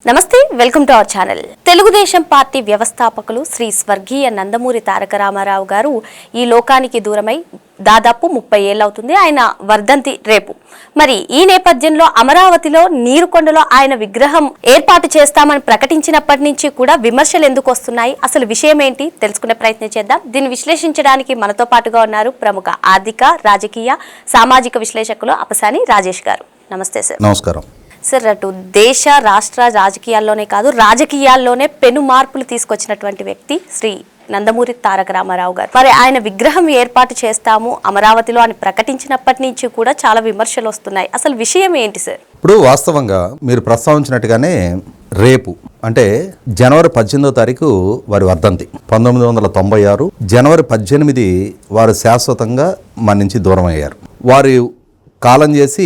నమస్తే welcome to our channel. Telugu Desam party వ్యవస్థాపకులు శ్రీ స్వర్గీయ నందమూరి తారక రామారావు గారు ఈ లోకానికి దూరమై దాదాపు 30 ఏళ్లవుతుంది. ఆయన వర్ధంతి రేపు. మరి ఈ నేపథ్యంలో అమరావతిలో నీరుకొండలో ఆయన విగ్రహం ఏర్పాటు చేస్తామని ప్రకటించినప్పటి నుంచి కూడా విమర్శలు ఎందుకు వస్తున్నాయి, అసలు విషయం ఏంటి తెలుసుకునే ప్రయత్నం చేద్దాం. దీన్ని విశ్లేషించడానికి మనతో పాటుగా ఉన్నారు ప్రముఖ ఆర్థిక, రాజకీయ, సామాజిక విశ్లేషకులు అపసాని రాజేష్ గారు. నమస్తే సార్. నమస్కారం సార్. అటు దేశ రాష్ట్ర రాజకీయాల్లోనే కాదు, రాజకీయాల్లోనే పెను మార్పులు తీసుకొచ్చినటువంటి వ్యక్తి శ్రీ నందమూరి తారక రామారావు గారు. మరి ఆయన విగ్రహం ఏర్పాటు చేస్తాము అమరావతిలో అని ప్రకటించినప్పటి నుంచి కూడా చాలా విమర్శలు వస్తున్నాయి. అసలు విషయం ఏంటి సార్? ఇప్పుడు వాస్తవంగా మీరు ప్రస్తావించినట్టుగానే రేపు అంటే జనవరి 18వ తారీఖు వారి వర్ధంతి. 1996 జనవరి 18 వారు శాశ్వతంగా మన నుంచి దూరం అయ్యారు. వారి కాలం చేసి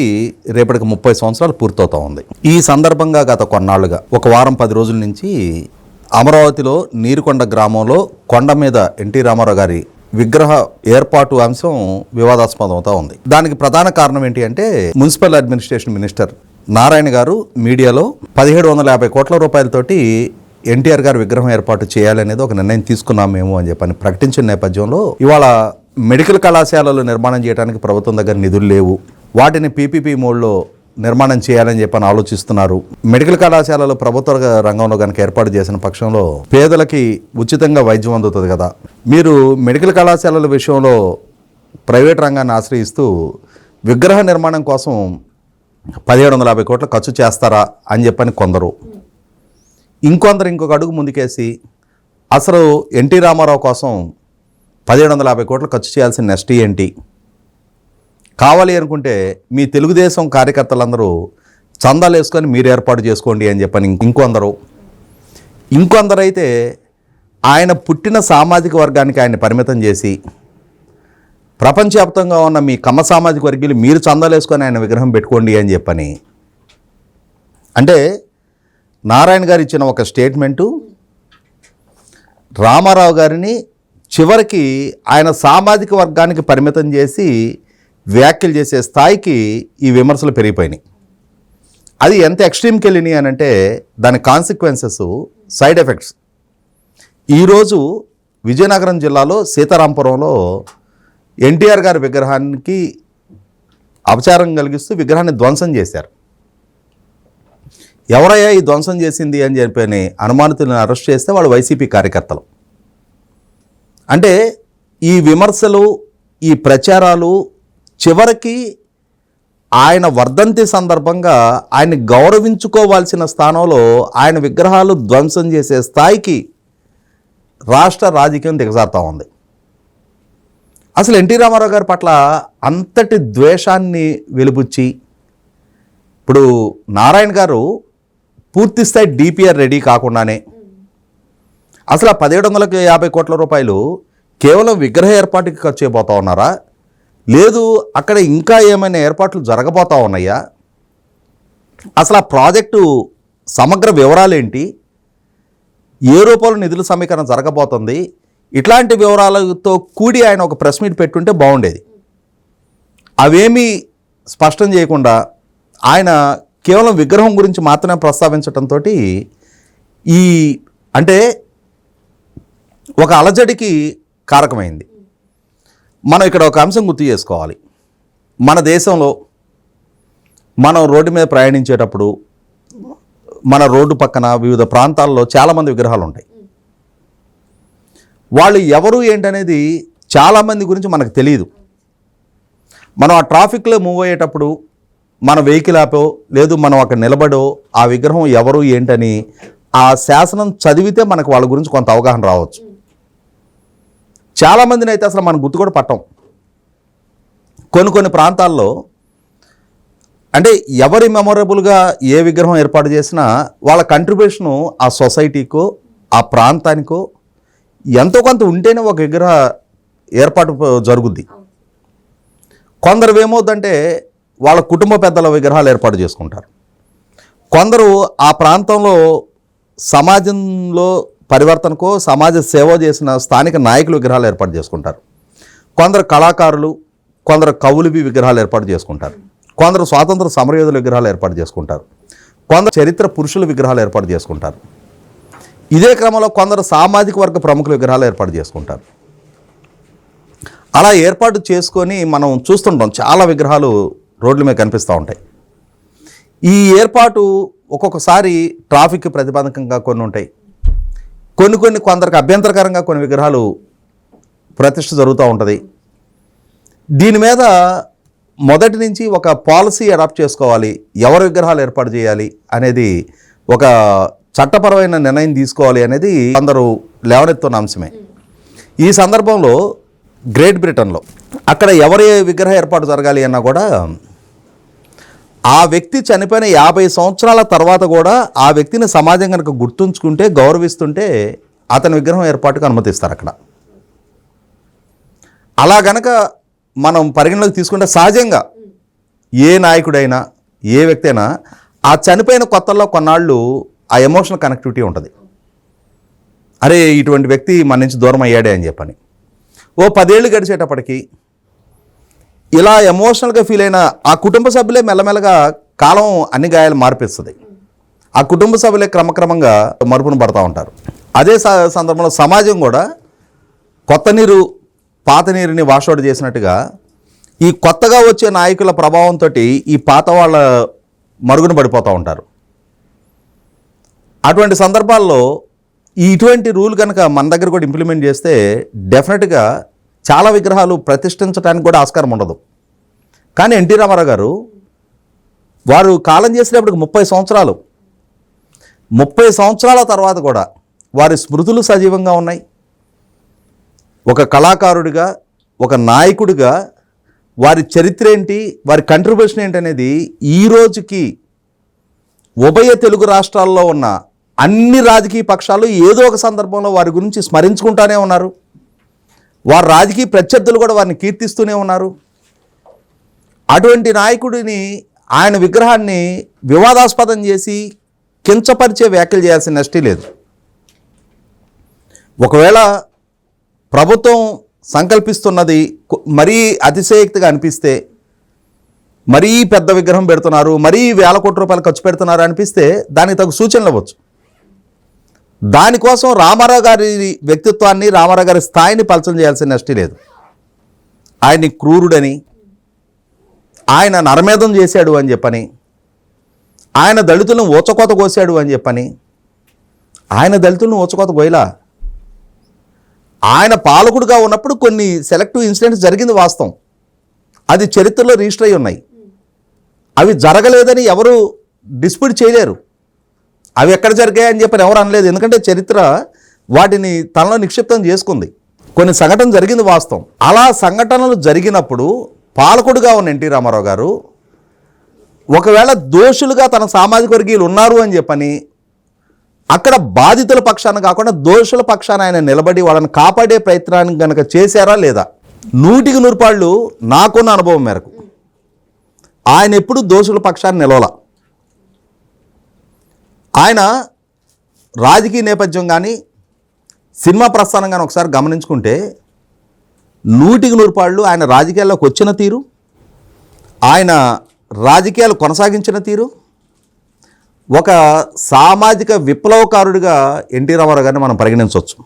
రేపటికి 30 సంవత్సరాలు పూర్తవుతా ఉంది. ఈ సందర్భంగా గత కొన్నాళ్లుగా ఒక వారం 10 రోజుల నుంచి అమరావతిలో నీరుకొండ గ్రామంలో కొండ మీద ఎన్టీ రామారావు గారి విగ్రహ ఏర్పాటు అంశం వివాదాస్పదం అవుతా ఉంది. దానికి ప్రధాన కారణం ఏంటి అంటే మున్సిపల్ అడ్మినిస్ట్రేషన్ మినిస్టర్ నారాయణ గారు మీడియాలో 1750 కోట్ల రూపాయలతోటి ఎన్టీఆర్ గారి విగ్రహం ఏర్పాటు చేయాలనేది ఒక నిర్ణయం తీసుకున్నాం మేము అని చెప్పని ప్రకటించిన నేపథ్యంలో ఇవాళ మెడికల్ కళాశాలలు నిర్మాణం చేయడానికి ప్రభుత్వం దగ్గర నిధులు లేవు, వాటిని పీపీపీ మోడ్లో నిర్మాణం చేయాలని చెప్పని ఆలోచిస్తున్నారు. మెడికల్ కళాశాలలు ప్రభుత్వ రంగంలో కనుక ఏర్పాటు చేసిన పక్షంలో పేదలకి ఉచితంగా వైద్యం అందుతుంది కదా. మీరు మెడికల్ కళాశాలల విషయంలో ప్రైవేట్ రంగాన్ని ఆశ్రయిస్తూ విగ్రహ నిర్మాణం కోసం 1750 కోట్లు ఖర్చు చేస్తారా అని చెప్పని కొందరు, ఇంకొందరు ఇంకొక అడుగు ముందుకేసి అసలు ఎన్టీ రామారావు కోసం 1750 కోట్లు ఖర్చు చేయాల్సిన నెక్స్ట్ ఏంటి, కావాలి అనుకుంటే మీ తెలుగుదేశం కార్యకర్తలందరూ చందాలు వేసుకొని మీరు ఏర్పాటు చేసుకోండి అని చెప్పని ఇంకొందరైతే ఆయన పుట్టిన సామాజిక వర్గానికి ఆయన పరిమితం చేసి ప్రపంచవ్యాప్తంగా ఉన్న మీ కమ్మ సామాజిక వర్గీయులు మీరు చందాలు వేసుకొని ఆయన విగ్రహం పెట్టుకోండి అని చెప్పని. అంటే నారాయణ గారు ఇచ్చిన ఒక స్టేట్మెంటు రామారావు గారిని చివరికి ఆయన సామాజిక వర్గానికి పరిమితం చేసి వ్యాఖ్యలు చేసే స్థాయికి ఈ విమర్శలు పెరిగిపోయినాయి. అది ఎంత ఎక్స్ట్రీమ్కి వెళ్ళినాయి అని అంటే దాని కాన్సిక్వెన్సెస్, సైడ్ ఎఫెక్ట్స్. ఈరోజు విజయనగరం జిల్లాలో సీతారాంపురంలో ఎన్టీఆర్ గారి విగ్రహానికి అపచారం కలిగిస్తూ విగ్రహాన్ని ధ్వంసం చేశారు. ఎవరయ్యా ఈ ధ్వంసం చేసింది అని చెప్పని అనుమానితులను అరెస్ట్ చేస్తే వాళ్ళు వైసీపీ కార్యకర్తలు. అంటే ఈ విమర్శలు, ఈ ప్రచారాలు చివరికి ఆయన వర్ధంతి సందర్భంగా ఆయన్ని గౌరవించుకోవాల్సిన స్థానంలో ఆయన విగ్రహాలు ధ్వంసం చేసే స్థాయికి రాష్ట్ర రాజకీయం దిగజారుతూ ఉంది. అసలు ఎన్టీ రామారావు గారి పట్ల అంతటి ద్వేషాన్ని వెలిబుచ్చి ఇప్పుడు నారాయణ గారు పూర్తిస్థాయి డిపిఆర్ రెడీ కాకుండానే అసలు ఆ 1750 కోట్ల రూపాయలు కేవలం విగ్రహ ఏర్పాటుకి ఖర్చు చేయబోతా ఉన్నారా, లేదు అక్కడ ఇంకా ఏమైనా ఏర్పాట్లు జరగబోతా ఉన్నాయా, అసలు ఆ ప్రాజెక్టు సమగ్ర వివరాలేంటి, ఏ రూపంలో నిధుల సమీకరణ జరగబోతుంది, ఇట్లాంటి వివరాలతో కూడి ఆయన ఒక ప్రెస్ మీట్ పెట్టుంటే బాగుండేది. అవేమీ స్పష్టం చేయకుండా ఆయన కేవలం విగ్రహం గురించి మాత్రమే ప్రస్తావించడంతో ఈ అంటే ఒక అలజడికి కారకమైంది. మనం ఇక్కడ ఒక అంశం గుర్తు చేసుకోవాలి. మన దేశంలో మనం రోడ్డు మీద ప్రయాణించేటప్పుడు మన రోడ్డు పక్కన వివిధ ప్రాంతాల్లో చాలామంది విగ్రహాలు ఉంటాయి. వాళ్ళు ఎవరు ఏంటనేది చాలామంది గురించి మనకు తెలియదు. మనం ఆ ట్రాఫిక్లో మూవ్ అయ్యేటప్పుడు మన వెహికల్ ఆపో లేదు మనం అక్కడ నిలబడో ఆ విగ్రహం ఎవరు ఏంటని ఆ శాసనం చదివితే మనకు వాళ్ళ గురించి కొంత అవగాహన రావచ్చు. చాలామందిని అయితే అసలు మనం గుర్తు కూడా పట్టం. కొన్ని ప్రాంతాల్లో అంటే ఎవరి మెమొరబుల్గా ఏ విగ్రహం ఏర్పాటు చేసినా వాళ్ళ కంట్రిబ్యూషను ఆ సొసైటీకో ఆ ప్రాంతానికో ఎంతో కొంత ఉంటేనే ఒక విగ్రహ ఏర్పాటు జరుగుద్ది. కొందరు ఏమవుతుందంటే వాళ్ళ కుటుంబ పెద్దల విగ్రహాలు ఏర్పాటు చేసుకుంటారు. కొందరు ఆ ప్రాంతంలో సమాజంలో పరివర్తనకో సమాజ సేవ చేసిన స్థానిక నాయకుల విగ్రహాలు ఏర్పాటు చేసుకుంటారు. కొందరు కళాకారులు, కొందరు కవులువి విగ్రహాలు ఏర్పాటు చేసుకుంటారు. కొందరు స్వాతంత్ర సమరయోధుల విగ్రహాలు ఏర్పాటు చేసుకుంటారు. కొందరు చరిత్ర పురుషుల విగ్రహాలు ఏర్పాటు చేసుకుంటారు. ఇదే క్రమంలో కొందరు సామాజిక వర్గ ప్రముఖుల విగ్రహాలు ఏర్పాటు చేసుకుంటారు. అలా ఏర్పాటు చేసుకొని మనం చూస్తుంటాం, చాలా విగ్రహాలు రోడ్ల మీద కనిపిస్తూ ఉంటాయి. ఈ ఏర్పాటు ఒక్కొక్కసారి ట్రాఫిక్ ప్రతిబంధకంగా కొన్ని ఉంటాయి, కొందరికి అభ్యంతరకరంగా కొన్ని విగ్రహాలు ప్రతిష్ఠ జరుగుతూ ఉంటుంది. దీని మీద మొదటి నుంచి ఒక పాలసీ అడాప్ట్ చేసుకోవాలి, ఎవరి విగ్రహాలు ఏర్పాటు చేయాలి అనేది ఒక చట్టపరమైన నిర్ణయం తీసుకోవాలి అనేది అందరూ లేవనెత్తున్న అంశమే. ఈ సందర్భంలో గ్రేట్ బ్రిటన్లో అక్కడ ఎవరి విగ్రహ ఏర్పాటు జరగాలి అన్నా కూడా ఆ వ్యక్తి చనిపోయిన 50 సంవత్సరాల తర్వాత కూడా ఆ వ్యక్తిని సమాజం కనుక గుర్తుంచుకుంటే, గౌరవిస్తుంటే అతని విగ్రహం ఏర్పాటుకు అనుమతిస్తారు అక్కడ. అలా గనక మనం పరిగణలోకి తీసుకుంటే సహజంగా ఏ నాయకుడైనా ఏ వ్యక్తి అయినా ఆ చనిపోయిన కొత్తల్లో కొన్నాళ్ళు ఆ ఎమోషనల్ కనెక్టివిటీ ఉంటుంది. అరే ఇటువంటి వ్యక్తి మన నుంచి దూరం అయ్యాడే అని చెప్పని. ఓ 10 ఏళ్ళు గడిచేటప్పటికి ఇలా ఎమోషనల్గా ఫీల్ అయిన ఆ కుటుంబ సభ్యులే మెల్లమెల్లగా కాలం అన్ని గాయాలు మార్పిస్తుంది. ఆ కుటుంబ సభ్యులే క్రమక్రమంగా మరుపును పడుతూ ఉంటారు. అదే సందర్భంలో సమాజం కూడా కొత్త నీరు పాత నీరుని వాషౌట్ చేసినట్టుగా ఈ కొత్తగా వచ్చే నాయకుల ప్రభావంతో ఈ పాత వాళ్ళ మరుగున పడిపోతూ ఉంటారు. అటువంటి సందర్భాల్లో ఇటువంటి రూల్ కనుక మన దగ్గర కూడా ఇంప్లిమెంట్ చేస్తే డెఫినెట్గా చాలా విగ్రహాలు ప్రతిష్ఠించడానికి కూడా ఆస్కారం ఉండదు. కానీ ఎన్టీ రామారావు గారు వారు కాలం చేసేటప్పటికి 30 సంవత్సరాలు, 30 సంవత్సరాల తర్వాత కూడా వారి స్మృతులు సజీవంగా ఉన్నాయి. ఒక కళాకారుడిగా, ఒక నాయకుడిగా వారి చరిత్ర ఏంటి, వారి కంట్రిబ్యూషన్ ఏంటి అనేది ఈ రోజుకి ఉభయ తెలుగు రాష్ట్రాల్లో ఉన్న అన్ని రాజకీయ పక్షాలు ఏదో ఒక సందర్భంలో వారి గురించి స్మరించుకుంటూనే ఉన్నారు. వారి రాజకీయ ప్రత్యర్థులు కూడా వారిని కీర్తిస్తూనే ఉన్నారు. అటువంటి నాయకుడిని, ఆయన విగ్రహాన్ని వివాదాస్పదం చేసి కించపరిచే వ్యాఖ్యలు చేయాల్సిన నష్టి లేదు. ఒకవేళ ప్రభుత్వం సంకల్పిస్తున్నది మరీ అతిశయోక్తిగా అనిపిస్తే, మరీ పెద్ద విగ్రహం పెడుతున్నారు, మరీ వేల కోట్ల రూపాయలు ఖర్చు పెడుతున్నారు అనిపిస్తే దానికి తగు సూచనలు ఇవ్వచ్చు. దానికోసం రామారావు గారి వ్యక్తిత్వాన్ని, రామారావు గారి స్థాయిని పలచం చేయాల్సిన నష్టి లేదు. ఆయన్ని క్రూరుడని, ఆయన నరమేధం చేశాడు అని చెప్పని, ఆయన దళితులను ఊచకోత కోసాడు అని చెప్పని. ఆయన దళితులను ఊచకోత కోయలా. ఆయన పాలకుడుగా ఉన్నప్పుడు కొన్ని సెలెక్టివ్ ఇన్సిడెంట్స్ జరిగింది వాస్తవం, అది చరిత్రలో రిజిస్టర్ అయి ఉన్నాయి. అవి జరగలేదని ఎవరు డిస్ప్యూట్ చేయలేరు. అవి ఎక్కడ జరిగాయని చెప్పని ఎవరు అనలేదు, ఎందుకంటే చరిత్ర వాటిని తనలో నిక్షిప్తం చేసుకుంది. కొన్ని సంఘటన జరిగింది వాస్తవం. అలా సంఘటనలు జరిగినప్పుడు పాలకుడుగా ఉన్న ఎన్టీ రామారావు గారు ఒకవేళ దోషులుగా తన సామాజిక వర్గీయులు ఉన్నారు అని చెప్పని అక్కడ బాధితుల పక్షాన కాకుండా దోషుల పక్షాన ఆయన నిలబడి వాళ్ళని కాపాడే ప్రయత్నాన్ని కనుక చేశారా లేదా, 100కి 100 పాళ్ళు నాకున్న అనుభవం మేరకు ఆయన ఎప్పుడు దోషుల పక్షాన్ని నిలవల. ఆయన రాజకీయ నేపథ్యం కానీ సినిమా ప్రస్థానం కానీ ఒకసారి గమనించుకుంటే 100కి 100 పాళ్ళు ఆయన రాజకీయాల్లోకి వచ్చిన తీరు, ఆయన రాజకీయాలు కొనసాగించిన తీరు, ఒక సామాజిక విప్లవకారుడిగా ఎన్టీ రామారావు గారిని మనం పరిగణించవచ్చు.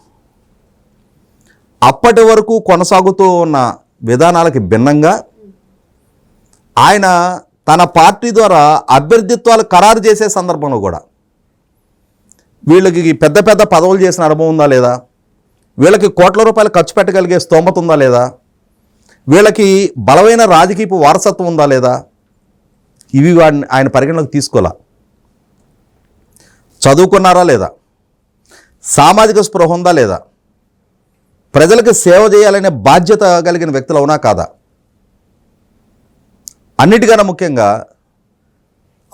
అప్పటి వరకు కొనసాగుతూ ఉన్న విధానాలకి భిన్నంగా ఆయన తన పార్టీ ద్వారా అభ్యర్థిత్వాలు ఖరారు చేసే సందర్భంలో కూడా వీళ్ళకి పెద్ద పెద్ద పదవులు చేసిన అనుభవం ఉందా లేదా, వీళ్ళకి కోట్ల రూపాయలు ఖర్చు పెట్టగలిగే స్తోమత ఉందా లేదా, వీళ్ళకి బలమైన రాజకీయ వారసత్వం ఉందా లేదా, ఇవి ఆయన పరిగణలోకి తీసుకోలే. చదువుకున్నారా లేదా, సామాజిక స్పృహ ఉందా లేదా, ప్రజలకు సేవ చేయాలనే బాధ్యత కలిగిన వ్యక్తులు అవునా కాదా, అన్నిటికన్నా ముఖ్యంగా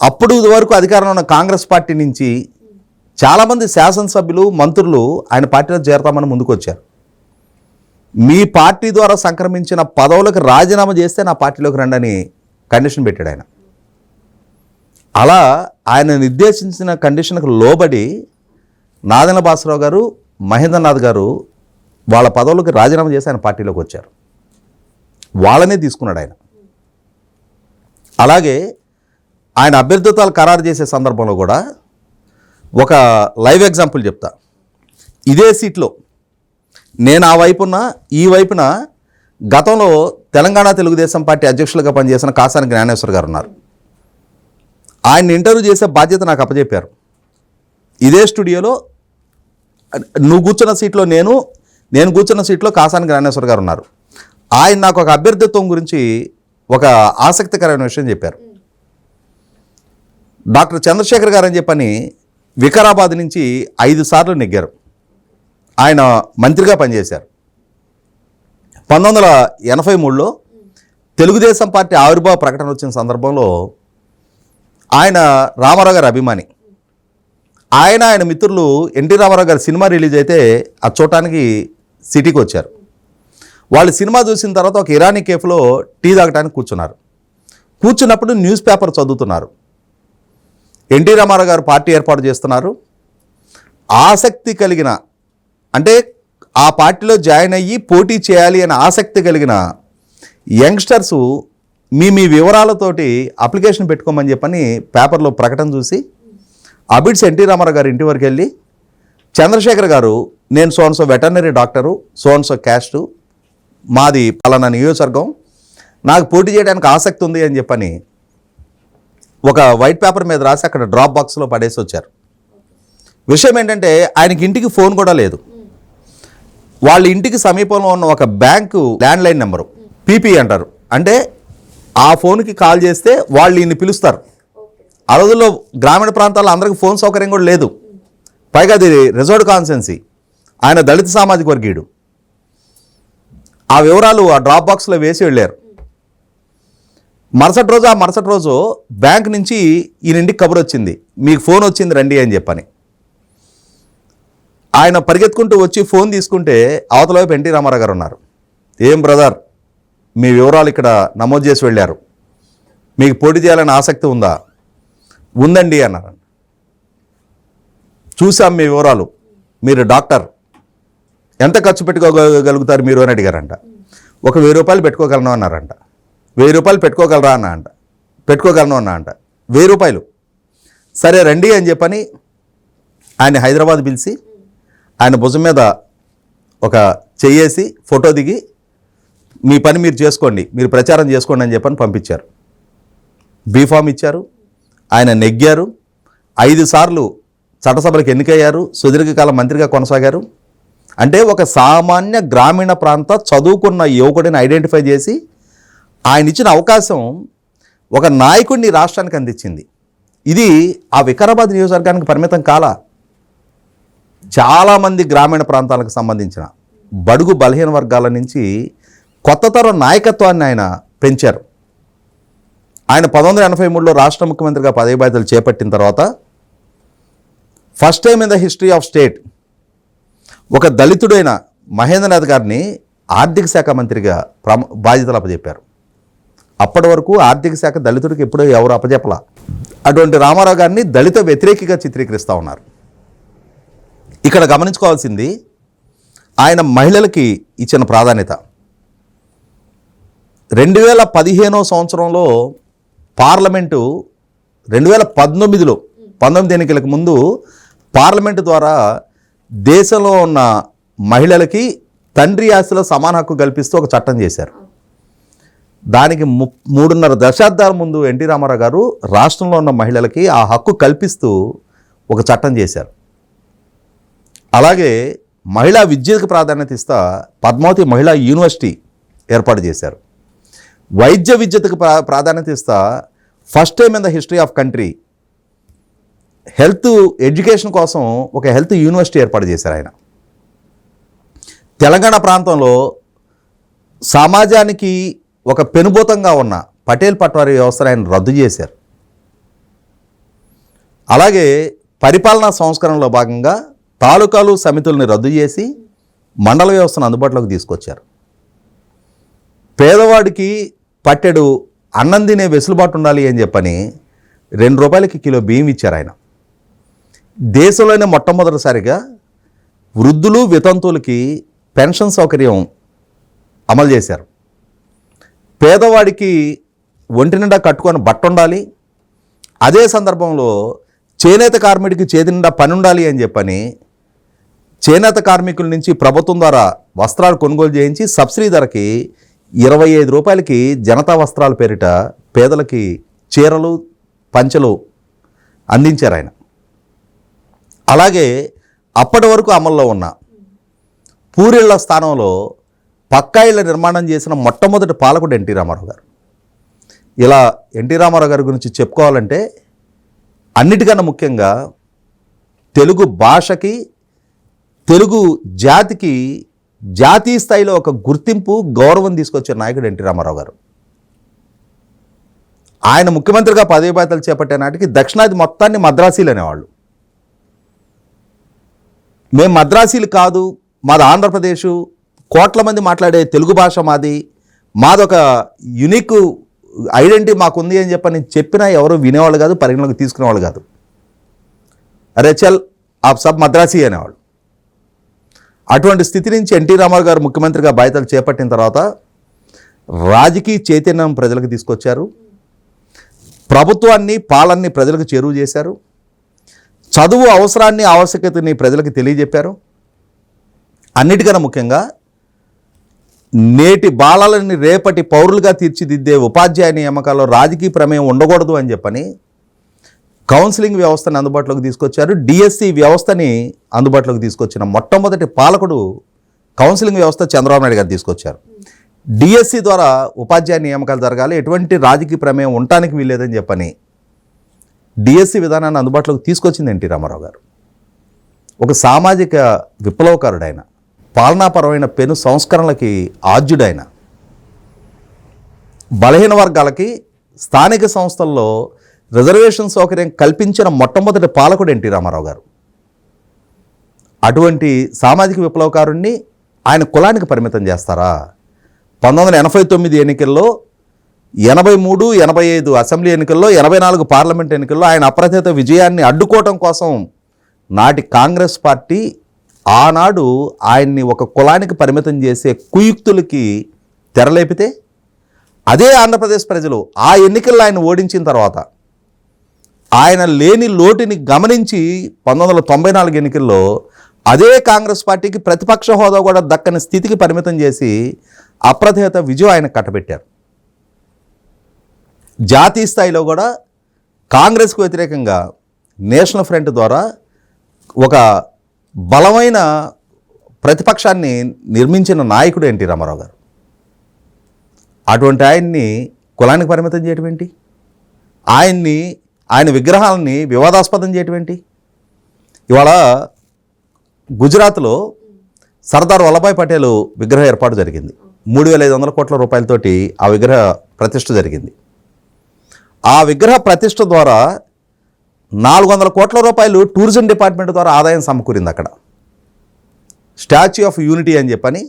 అప్పుడు వరకు అధికారంలో ఉన్న కాంగ్రెస్ పార్టీ నుంచి చాలామంది శాసనసభ్యులు, మంత్రులు ఆయన పార్టీలో చేరతామని ముందుకు వచ్చారు. మీ పార్టీ ద్వారా సంక్రమించిన పదవులకు రాజీనామా చేస్తే నా పార్టీలోకి రండి అని కండిషన్ పెట్టాడు ఆయన. అలా ఆయన నిర్దేశించిన కండిషన్కు లోబడి నాదెండ్ల భాస్కరరావు గారు, మహేంద్రనాథ్ గారు వాళ్ళ పదవులకు రాజీనామా చేసి ఆయన పార్టీలోకి వచ్చారు. వాళ్ళనే తీసుకున్నాడు ఆయన. అలాగే ఆయన అభ్యర్థిత్వాలు ఖరారు చేసే సందర్భంలో కూడా ఒక లైవ్ ఎగ్జాంపుల్ చెప్తా. ఇదే సీట్లో నేను ఆ వైపున ఈ వైపున గతంలో తెలంగాణ తెలుగుదేశం పార్టీ అధ్యక్షులుగా పనిచేసిన కాసాని జ్ఞానేశ్వర్ గారు ఉన్నారు. ఆయన ఇంటర్వ్యూ చేసే బాధ్యత నాకు అప్పచెప్పారు. ఇదే స్టూడియోలో నువ్వు కూర్చున్న సీట్లో నేను కూర్చున్న సీట్లో కాసాని జ్ఞానేశ్వర్ గారు ఉన్నారు. ఆయన నాకు ఒక అభ్యర్థిత్వం గురించి ఒక ఆసక్తికరమైన విషయం చెప్పారు. డాక్టర్ చంద్రశేఖర్ గారు అని చెప్పని వికారాబాద్ నుంచి 5 సార్లు నెగ్గారు. ఆయన మంత్రిగా పనిచేశారు. 1983లో తెలుగుదేశం పార్టీ ఆవిర్భావ ప్రకటన వచ్చిన సందర్భంలో ఆయన రామారావు గారి అభిమాని. ఆయన మిత్రులు ఎన్టీ రామారావు గారి సినిమా రిలీజ్ అయితే అది చూడటానికి సిటీకి వచ్చారు. వాళ్ళు సినిమా చూసిన తర్వాత ఒక ఇరానీ కేఫ్లో టీ తాగడానికి కూర్చున్నారు. కూర్చున్నప్పుడు న్యూస్ పేపర్ చదువుతున్నారు. ఎన్టీ రామారావు గారు పార్టీ ఏర్పాటు చేస్తున్నారు. ఆసక్తి కలిగిన, అంటే ఆ పార్టీలో జాయిన్ అయ్యి పోటీ చేయాలి అనే ఆసక్తి కలిగిన యంగ్స్టర్సు మీ వివరాలతోటి అప్లికేషన్ పెట్టుకోమని చెప్పని పేపర్లో ప్రకటన చూసి అబిడ్స్ ఎన్టీ రామారావు గారు ఇంటి వరకు వెళ్ళి, చంద్రశేఖర్ గారు, నేను సోన్సో వెటర్నరీ డాక్టరు, సోన్సో క్యాస్టు, మాది పలానా నియోజకవర్గం, నాకు పోటీ చేయడానికి ఆసక్తి ఉంది అని చెప్పని ఒక వైట్ పేపర్ మీద రాసి అక్కడ డ్రాప్ బాక్స్లో పడేసి వచ్చారు. విషయం ఏంటంటే ఆయనకి ఇంటికి ఫోన్ కూడా లేదు. వాళ్ళ ఇంటికి సమీపంలో ఉన్న ఒక బ్యాంకు ల్యాండ్లైన్ నెంబరు, పీపీ అంటారు, అంటే ఆ ఫోన్కి కాల్ చేస్తే వాళ్ళు ఈయన్ని పిలుస్తారు. ఆ రోజుల్లో గ్రామీణ ప్రాంతాల్లో అందరికీ ఫోన్ సౌకర్యం కూడా లేదు. పైగా అది రిజర్వ్డ్ కాన్స్టిట్యున్సీ, ఆయన దళిత సామాజిక వర్గీయుడు. ఆ వివరాలు ఆ డ్రాప్ బాక్స్లో వేసి వెళ్ళారు. మరుసటి రోజు బ్యాంక్ నుంచి ఈయన ఇంటికి కబురు వచ్చింది, మీకు ఫోన్ వచ్చింది రండి అని చెప్పని. ఆయన పరిగెత్తుకుంటూ వచ్చి ఫోన్ తీసుకుంటే అవతల వైపు ఎన్టీ రామారావు గారు ఉన్నారు. ఏం బ్రదర్, మీ వివరాలు ఇక్కడ నమోదు చేసి వెళ్ళారు, మీకు పోటీ చేయాలని ఆసక్తి ఉందా? ఉందండి అన్నారు. చూసాం మీ వివరాలు, మీరు డాక్టర్, ఎంత ఖర్చు పెట్టుకోగలుగుతారు మీరు అని అడిగారంట. ఒక 1000 రూపాయలు పెట్టుకోగలను అన్నారంట. 1000 రూపాయలు పెట్టుకోగలరా అన్నా అంట. పెట్టుకోగలను అన్నా అంట. 1000 రూపాయలు సరే రండి అని చెప్పని ఆయన హైదరాబాద్ పిలిచి ఆయన భుజం మీద ఒక చెయ్యేసి ఫోటో దిగి, మీ పని మీరు చేసుకోండి, మీరు ప్రచారం చేసుకోండి అని చెప్పని పంపించారు. బీఫామ్ ఇచ్చారు. ఆయన నెగ్గారు. 5 సార్లు చట్టసభలకు ఎన్నికయ్యారు. సుదీర్ఘకాలం మంత్రిగా కొనసాగారు. అంటే ఒక సామాన్య గ్రామీణ ప్రాంత చదువుకున్న యువకుడిని ఐడెంటిఫై చేసి ఆయన ఇచ్చిన అవకాశం ఒక నాయకుడిని రాష్ట్రానికి అందించింది. ఇది ఆ వికారాబాద్ నియోజకవర్గానికి పరిమితం కాల. చాలామంది గ్రామీణ ప్రాంతాలకు సంబంధించిన బడుగు బలహీన వర్గాల నుంచి కొత్త తరం నాయకత్వాన్ని ఆయన పెంచారు. ఆయన 1983లో రాష్ట్ర ముఖ్యమంత్రిగా పదవి బాధ్యతలు చేపట్టిన తర్వాత first time in the history of state ఒక దళితుడైన మహేంద్రనాథ్ గారిని ఆర్థిక శాఖ మంత్రిగా బాధ్యతలు అప్పచెప్పారు. అప్పటి వరకు ఆర్థిక శాఖ దళితుడికి ఎప్పుడూ ఎవరు అప్పచెప్పలా. అటువంటి రామారావు గారిని దళిత వ్యతిరేకిగా చిత్రీకరిస్తూ ఉన్నారు. ఇక్కడ గమనించుకోవాల్సింది ఆయన మహిళలకి ఇచ్చిన ప్రాధాన్యత. 2015 సంవత్సరంలో పార్లమెంటు 2019లో 19 ఎన్నికలకు ముందు పార్లమెంటు ద్వారా దేశంలో ఉన్న మహిళలకి తండ్రి ఆస్తిలో సమాన హక్కు కల్పిస్తూ ఒక చట్టం చేశారు. దానికి 3.5 దశాబ్దాల ముందు ఎన్టీ రామారావు గారు రాష్ట్రంలో ఉన్న మహిళలకి ఆ హక్కు కల్పిస్తూ ఒక చట్టం చేశారు. అలాగే మహిళా విద్యకు ప్రాధాన్యత ఇస్తా పద్మావతి మహిళా యూనివర్సిటీ ఏర్పాటు చేశారు. వైద్య విద్యకు ప్రాధాన్యత ఇస్తా first time in the history of country health education కోసం ఒక హెల్త్ యూనివర్సిటీ ఏర్పాటు చేశారు ఆయన. తెలంగాణ ప్రాంతంలో సమాజానికి ఒక పెనుభూతంగా ఉన్న పటేల్ పట్వారీ వ్యవస్థను ఆయన రద్దు చేశారు. అలాగే పరిపాలనా సంస్కరణలో భాగంగా తాలూకాలు సమితుల్ని రద్దు చేసి మండల వ్యవస్థను అందుబాటులోకి తీసుకొచ్చారు. పేదవాడికి పట్టెడు అన్నం తినే వెసులుబాటు ఉండాలి అని చెప్పని 2 రూపాయలకి కిలో బియ్యం ఇచ్చారు ఆయన. దేశంలోనే మొట్టమొదటిసారిగా వృద్ధులు వితంతువులకి పెన్షన్ సౌకర్యం అమలు చేశారు. పేదవాడికి ఒంటి నిండా కట్టుకొని బట్ట ఉండాలి, అదే సందర్భంలో చేనేత కార్మికుడికి చేతి నిండా పని ఉండాలి అని చెప్పని చేనేత కార్మికుల నుంచి ప్రభుత్వం ద్వారా వస్త్రాలు కొనుగోలు చేయించి సబ్సిడీ ధరకి 25 రూపాయలకి జనతా వస్త్రాల పేరిట పేదలకి చీరలు పంచెలు అందించారు ఆయన. అలాగే అప్పటి వరకు అమల్లో ఉన్న పూరిళ్ల స్థానంలో పక్కా ఇళ్ల నిర్మాణం చేసిన మొట్టమొదటి పాలకుడు ఎన్టీ రామారావు గారు. ఇలా ఎన్టీ రామారావు గారి గురించి చెప్పుకోవాలంటే అన్నిటికన్నా ముఖ్యంగా తెలుగు భాషకి తెలుగు జాతికి జాతీయ స్థాయిలో ఒక గుర్తింపు గౌరవం తీసుకొచ్చే నాయకుడు ఎన్టీ రామారావు గారు. ఆయన ముఖ్యమంత్రిగా పదవి బాధ్యతలు చేపట్టే నాటికి దక్షిణాది మొత్తాన్ని మద్రాసీలు అనేవాళ్ళు. మేము మద్రాసీలు కాదు, మాది ఆంధ్రప్రదేశ్, కోట్ల మంది మాట్లాడే తెలుగు భాష మాదొక యునిక్ ఐడెంటిటీ మాకుంది అని చెప్పని చెప్పినా ఎవరు వినేవాళ్ళు కాదు, పరిగణలోకి తీసుకునేవాళ్ళు కాదు. అరే చల్ ఆప్ సబ్ మద్రాసీ అనేవాళ్ళు. అటువంటి స్థితి నుంచి ఎన్టీ రామారావు గారు ముఖ్యమంత్రిగా బాధ్యతలు చేపట్టిన తర్వాత రాజకీయ చైతన్యం ప్రజలకు తీసుకొచ్చారు, ప్రభుత్వాన్ని పాలనని ప్రజలకు చేరువ చేశారు, చదువు అవసరాన్ని ఆవశ్యకతని ప్రజలకు తెలియజెప్పారు. అన్నిటికన్నా ముఖ్యంగా నేటి బాలలని రేపటి పౌరులుగా తీర్చిదిద్దే ఉపాధ్యాయ నియామకాల్లో రాజకీయ ప్రమేయం ఉండకూడదు అని చెప్పని కౌన్సిలింగ్ వ్యవస్థని అందుబాటులోకి తీసుకొచ్చారు. డిఎస్సి వ్యవస్థని అందుబాటులోకి తీసుకొచ్చిన మొట్టమొదటి పాలకుడు కౌన్సిలింగ్ వ్యవస్థ చంద్రబాబు నాయుడు గారు తీసుకొచ్చారు. డిఎస్సి ద్వారా ఉపాధ్యాయ నియామకాలు జరగాలి, ఎటువంటి రాజకీయ ప్రమేయం ఉండటానికి వీల్లేదని చెప్పని డిఎస్సి విధానాన్ని అందుబాటులోకి తీసుకొచ్చింది ఎన్టీ రామారావు గారు. ఒక సామాజిక విప్లవకారుడైన, పాలనాపరమైన పెను సంస్కరణలకి ఆద్యుడైన, బలహీన వర్గాలకి స్థానిక సంస్థల్లో రిజర్వేషన్ సౌకర్యం కల్పించిన మొట్టమొదటి పాలకుడు ఎన్టీ రామారావు గారు. అటువంటి సామాజిక విప్లవకారుణ్ణి ఆయన కులానికి పరిమితం చేస్తారా? 1989 ఎన్నికల్లో 83, 85 అసెంబ్లీ ఎన్నికల్లో, 84 పార్లమెంట్ ఎన్నికల్లో ఆయన అప్రతిహత విజయాన్ని అడ్డుకోవటం కోసం నాటి కాంగ్రెస్ పార్టీ ఆనాడు ఆయన్ని ఒక కులానికి పరిమితం చేసే కుయుక్తులకి తెరలేపితే, అదే ఆంధ్రప్రదేశ్ ప్రజలు ఆ ఎన్నికల్లో ఆయన ఓడించిన తర్వాత ఆయన లేని లోటుని గమనించి 1994 ఎన్నికల్లో అదే కాంగ్రెస్ పార్టీకి ప్రతిపక్ష హోదా కూడా దక్కని స్థితికి పరిమితం చేసి అప్రతిహత విజయం ఆయన కట్టబెట్టారు. జాతీయ స్థాయిలో కూడా కాంగ్రెస్కు వ్యతిరేకంగా నేషనల్ ఫ్రంట్ ద్వారా ఒక బలమైన ప్రతిపక్షాన్ని నిర్మించిన నాయకుడు ఎన్టీ రామారావు గారు. అటువంటి ఆయన్ని కులానికి పరిమితం చేయటం ఏంటి? ఆయన విగ్రహాలని వివాదాస్పదం చేయటం ఏంటి? ఇవాళ గుజరాత్లో సర్దార్ వల్లభాయ్ పటేల్ విగ్రహ ఏర్పాటు జరిగింది. 3,500 కోట్ల రూపాయలతోటి ఆ విగ్రహ ప్రతిష్ఠ జరిగింది. ఆ విగ్రహ ప్రతిష్ఠ ద్వారా 400 కోట్ల రూపాయలు టూరిజం డిపార్ట్మెంట్ ద్వారా ఆదాయం సమకూరింది. అక్కడ స్టాచ్యూ ఆఫ్ యూనిటీ అని చెప్పని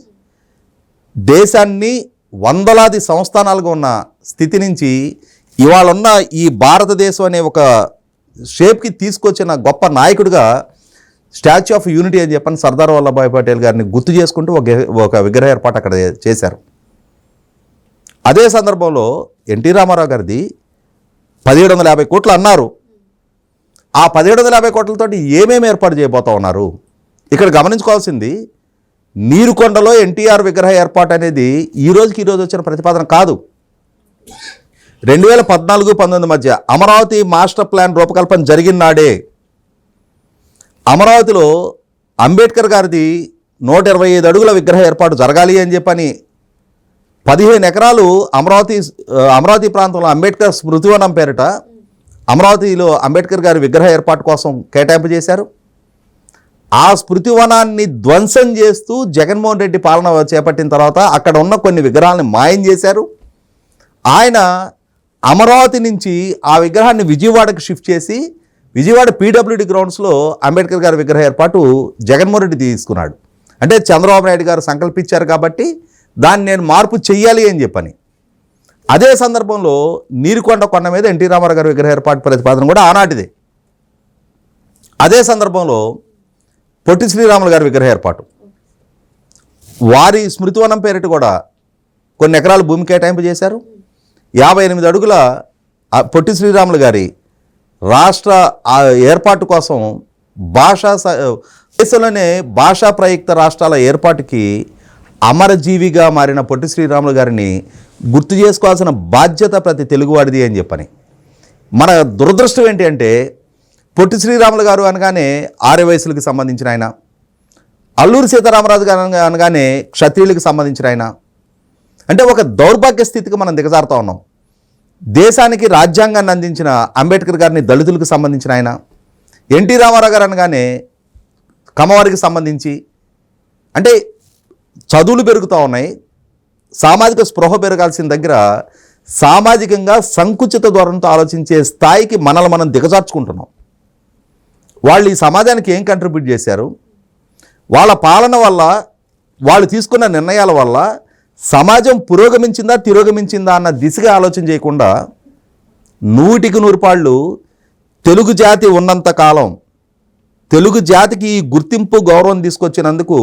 దేశాన్ని వందలాది సంస్థానాలుగా ఉన్న స్థితి నుంచి ఇవాళ ఉన్న ఈ భారతదేశం అనే ఒక షేప్కి తీసుకొచ్చిన గొప్ప నాయకుడిగా స్టాచ్యూ ఆఫ్ యూనిటీ అని చెప్పని సర్దార్ వల్లభాయ్ పటేల్ గారిని గుర్తు చేసుకుంటూ ఒక విగ్రహ ఏర్పాటు అక్కడ చేశారు. అదే సందర్భంలో ఎన్టీ రామారావు గారిది 1750 కోట్లు అన్నారు. ఆ 1750 కోట్లతోటి ఏమేమి ఏర్పాటు చేయబోతా ఉన్నారు? ఇక్కడ గమనించుకోవాల్సింది, నీరుకొండలో ఎన్టీఆర్ విగ్రహ ఏర్పాటు అనేది ఈ రోజుకి వచ్చిన ప్రతిపాదన కాదు. 2014-19 మధ్య అమరావతి మాస్టర్ ప్లాన్ రూపకల్పన జరిగిన నాడే అమరావతిలో అంబేద్కర్ గారిది 125 అడుగుల విగ్రహ ఏర్పాటు జరగాలి అని చెప్పని 15 ఎకరాలు అమరావతి ప్రాంతంలో అంబేద్కర్ స్మృతివనం పేరిట అమరావతిలో అంబేద్కర్ గారి విగ్రహ ఏర్పాటు కోసం కేటాయింపు చేశారు. ఆ స్మృతివనాన్ని ధ్వంసం చేస్తూ జగన్మోహన్ రెడ్డి పాలన చేపట్టిన తర్వాత అక్కడ ఉన్న కొన్ని విగ్రహాలను మాయం చేశారు. ఆయన అమరావతి నుంచి ఆ విగ్రహాన్ని విజయవాడకు షిఫ్ట్ చేసి విజయవాడ పీడబ్ల్యూడి గ్రౌండ్స్లో అంబేద్కర్ గారి విగ్రహ ఏర్పాటు జగన్మోహన్ రెడ్డి తీసుకున్నాడు. అంటే చంద్రబాబు నాయుడు గారు సంకల్పించారు కాబట్టి దాన్ని నేను మార్పు చెయ్యాలి అని చెప్పని. అదే సందర్భంలో నీరుకొండ కొండ మీద ఎన్టీ రామారావు గారి విగ్రహ ఏర్పాటు ప్రతిపాదన కూడా ఆనాటిదే. అదే సందర్భంలో పొట్టి శ్రీరాములు గారి విగ్రహ ఏర్పాటు, వారి స్మృతివనం పేరిట కూడా కొన్ని ఎకరాలు భూమి కేటాయింపు చేశారు. 58 అడుగుల పొట్టి శ్రీరాములు గారి రాష్ట్ర ఏర్పాటు కోసం దేశంలోనే భాషా ప్రయుక్త రాష్ట్రాల ఏర్పాటుకి అమరజీవిగా మారిన పొట్టి శ్రీరాములు గారిని గుర్తు చేసుకోవాల్సిన బాధ్యత ప్రతి తెలుగువాడిది అని చెప్పని. మన దురదృష్టం ఏంటి అంటే పొట్టి శ్రీరాములు గారు అనగానే ఆర్యవయసులకు సంబంధించిన ఆయన, అల్లూరి సీతారామరాజు గారు అనగానే క్షత్రియులకు సంబంధించిన ఆయన. అంటే ఒక దౌర్భాగ్య స్థితికి మనం దిగజారుతూ ఉన్నాం. దేశానికి రాజ్యాంగాన్ని అందించిన అంబేద్కర్ గారిని దళితులకు సంబంధించిన ఆయన, ఎన్టీ రామారావు గారు అనగానే కమ్మవారికి సంబంధించి. అంటే చదువులు పెరుగుతూ ఉన్నాయి, సామాజిక స్పృహ పెరగాల్సిన దగ్గర సామాజికంగా సంకుచిత ధోరణితో ఆలోచించే స్థాయికి మనల్ని మనం దిగజార్చుకుంటున్నాం. వాళ్ళు ఈ సమాజానికి ఏం కంట్రిబ్యూట్ చేశారు, వాళ్ళ పాలన వల్ల, వాళ్ళు తీసుకున్న నిర్ణయాల వల్ల సమాజం పురోగమించిందా తిరోగమించిందా అన్న దిశగా ఆలోచన చేయకుండా 100కి 100 పాళ్ళు తెలుగు జాతి ఉన్నంత కాలం తెలుగు జాతికి ఈ గుర్తింపు గౌరవం తీసుకొచ్చినందుకు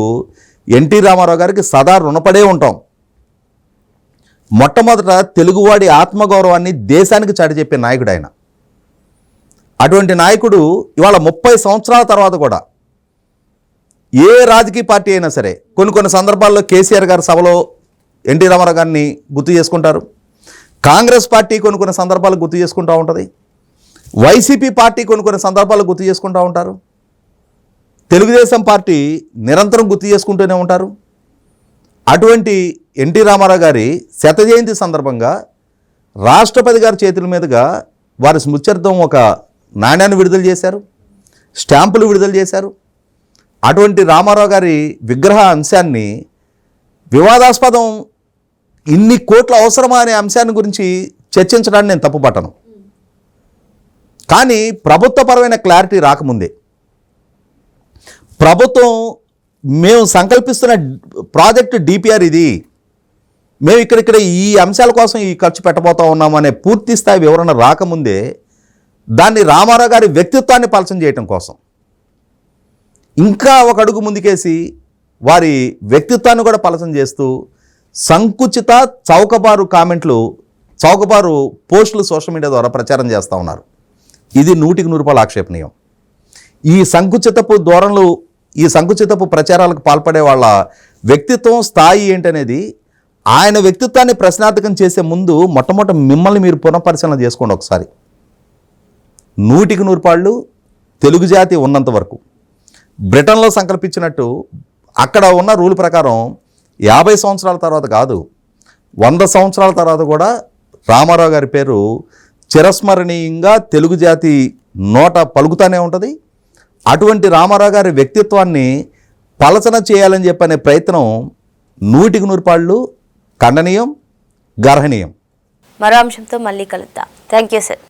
ఎన్టీ రామారావు గారికి సదా రుణపడే ఉంటాం. మొట్టమొదట తెలుగువాడి ఆత్మగౌరవాన్ని దేశానికి చాటి చెప్పే నాయకుడు ఆయన. అటువంటి నాయకుడు ఇవాళ 30 సంవత్సరాల తర్వాత కూడా ఏ రాజకీయ పార్టీ అయినా సరే కొన్ని సందర్భాల్లో కేసీఆర్ గారి సభలో ఎన్టీ రామారావు గారిని గుర్తు చేసుకుంటారు. కాంగ్రెస్ పార్టీ కొన్ని సందర్భాలు గుర్తు చేసుకుంటూ ఉంటుంది. వైసీపీ పార్టీ కొన్ని సందర్భాలు గుర్తు చేసుకుంటూ ఉంటారు. తెలుగుదేశం పార్టీ నిరంతరం గుర్తు చేసుకుంటూనే ఉంటారు. అటువంటి ఎన్టీ రామారావు గారి శత జయంతి సందర్భంగా రాష్ట్రపతి గారి చేతుల మీదుగా వారి స్మృత్యర్థం ఒక నాణ్యాన్ని విడుదల చేశారు, స్టాంపులు విడుదల చేశారు. అటువంటి రామారావు గారి విగ్రహ అంశాన్ని వివాదాస్పదం, ఇన్ని కోట్ల అవసరమా అనే అంశాన్ని గురించి చర్చించడాన్ని నేను తప్పుపట్టను. కానీ ప్రభుత్వపరమైన క్లారిటీ రాకముందే ప్రభుత్వం మేము సంకల్పిస్తున్న ప్రాజెక్టు డిపిఆర్ ఇది, మేము ఇక్కడ ఈ అంశాల కోసం ఈ ఖర్చు పెట్టబోతా ఉన్నాము అనే పూర్తి స్థాయి వివరణ రాకముందే దాన్ని రామారావు గారి వ్యక్తిత్వాన్ని పలచన చేయటం కోసం ఇంకా ఒక అడుగు ముందుకేసి వారి వ్యక్తిత్వాన్ని కూడా పలచన చేస్తూ సంకుచిత చౌకబారు కామెంట్లు, చౌకబారు పోస్టులు సోషల్ మీడియా ద్వారా ప్రచారం చేస్తూ ఉన్నారు. ఇది 100కి 100 ఆక్షేపణీయం. ఈ సంకుచితపు ధోరణులు, ఈ సంకుచితపు ప్రచారాలకు పాల్పడే వాళ్ళ వ్యక్తిత్వం స్థాయి ఏంటనేది ఆయన వ్యక్తిత్వాన్ని ప్రశ్నార్థకం చేసే ముందు మొట్టమొదటి మిమ్మల్ని మీరు పునఃపరిశీలన చేసుకోండి ఒకసారి. 100కి 100 పాళ్ళు తెలుగు జాతి ఉన్నంత వరకు బ్రిటన్లో సంకల్పించినట్టు అక్కడ ఉన్న రూల్ ప్రకారం 50 సంవత్సరాల తర్వాత కాదు, 100 సంవత్సరాల తర్వాత కూడా రామారావు గారి పేరు చిరస్మరణీయంగా తెలుగు జాతి నోట పలుకుతూనే ఉంటుంది. అటువంటి రామారావు గారి వ్యక్తిత్వాన్ని పలచన చేయాలని చెప్పనే ప్రయత్నం 100కి 100 పాళ్ళు ఖండనీయం, గర్హనీయం. మరో అంశంతో మళ్ళీ కలుద్దాం. Thank you sir.